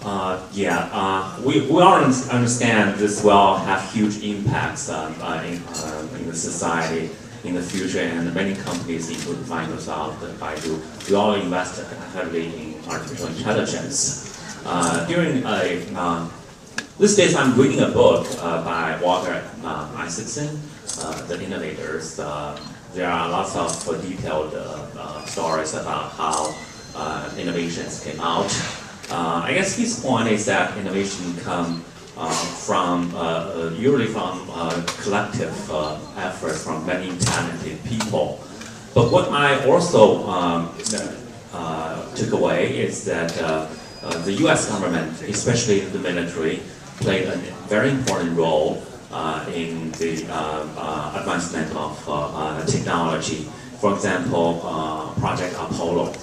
We all understand this will have huge impacts in the society in the future, and many companies, including Microsoft and Baidu, we all invest heavily in artificial intelligence. These days I'm reading a book by Walter Isaacson, The Innovators. There are lots of detailed stories about how innovations came out. I guess his point is that innovation comes usually from collective efforts from many talented people. But what I also took away is that the U.S. government, especially the military, played a very important role in the advancement of technology. For example, Project Apollo.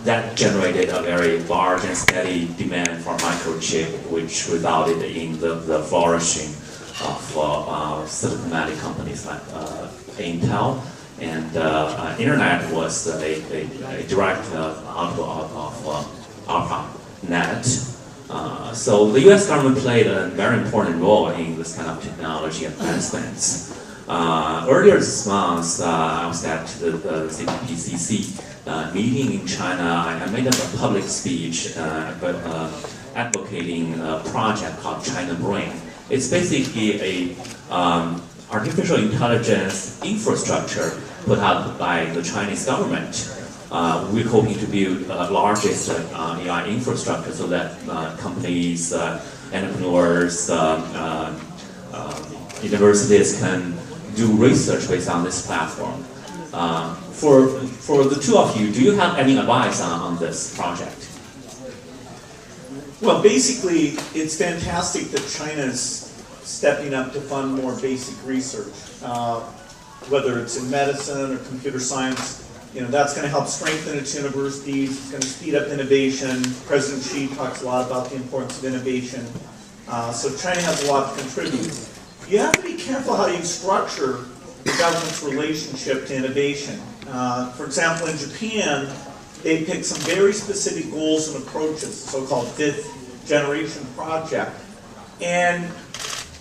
That generated a very large and steady demand for microchip, which resulted in the flourishing of Silicon Valley companies like Intel. And Internet was a direct output of ARPANET. So the U.S. government played a very important role in this kind of technology advancements. Earlier this month, I was at the CPPCC meeting in China. I made up a public speech advocating a project called China Brain. It's basically a artificial intelligence infrastructure put out by the Chinese government. We're hoping to build the largest AI infrastructure so that companies, entrepreneurs, universities can do research based on this platform. For the two of you, do you have any advice on this project? Well, basically, it's fantastic that China's stepping up to fund more basic research, whether it's in medicine or computer science. You know, that's going to help strengthen its universities. It's going to speed up innovation. President Xi talks a lot about the importance of innovation. So China has a lot to contribute. You have to be careful how you structure the government's relationship to innovation. For example, in Japan, they picked some very specific goals and approaches, the so-called fifth generation project. And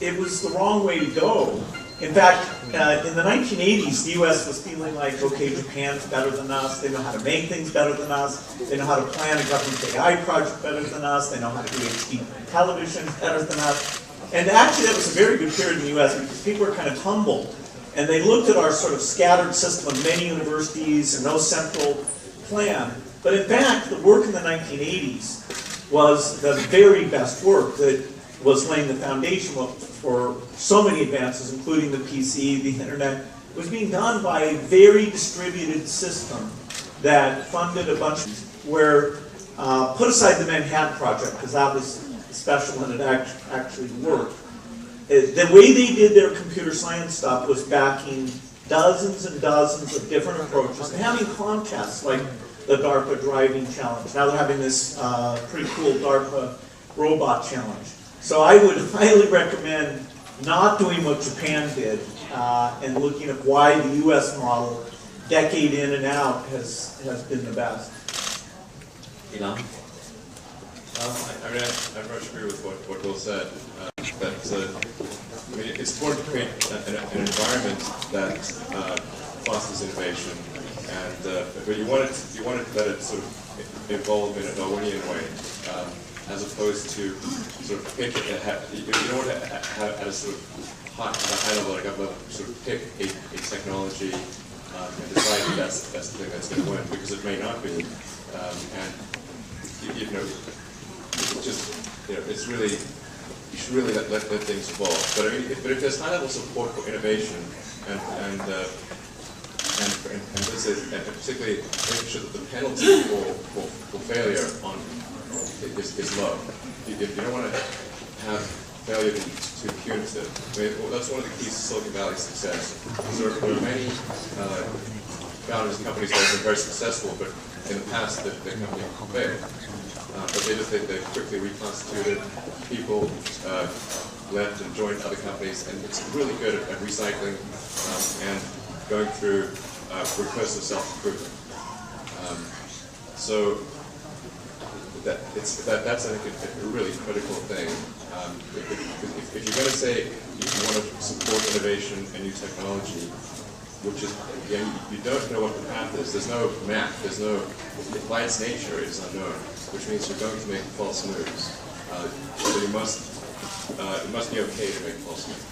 it was the wrong way to go. In fact, in the 1980s, the US was feeling like, okay, Japan's better than us, they know how to make things better than us, they know how to plan a government AI project better than us, they know how to do HD television better than us. And actually that was a very good period in the US because people were kind of humbled. And they looked at our sort of scattered system of many universities and no central plan. But in fact, the work in the 1980s was the very best work that was laying the foundation for so many advances, including the PC, the internet. It was being done by a very distributed system that funded a bunch where, put aside the Manhattan Project, because that was special and it actually worked. The way they did their computer science stuff was backing dozens and dozens of different approaches and having contests like the DARPA driving challenge. Now they're having this pretty cool DARPA robot challenge. So I would highly recommend not doing what Japan did and looking at why the US model, decade in and out, has been the best. Elon? I mean, I very much agree with what Will said. I mean, it's important to create an environment that fosters innovation, but you want to let it sort of evolve in a Darwinian way, as opposed to sort of pick it. You don't want to have at a sort of high level, like a sort of pick a technology and decide that that's the thing that's going to win, because it may not be, and you know. It's really, you should really let things evolve. But I mean, if there's high-level support for innovation and particularly making sure that the penalty for failure is low. You don't want to have failure be too punitive. I mean, that's one of the keys to Silicon Valley's success. There are many founders and companies that have been very successful, but in the past the company failed. But they quickly reconstituted, people left and joined other companies, and it's really good at recycling and going through recursive self-improvement. So that's I think a really critical thing. If you're going to say you want to support innovation and new technology, which is, again, you don't know what the path is. There's no map. There's no, by its nature, it's unknown, which means you're going to make false moves. So it must be okay to make false moves.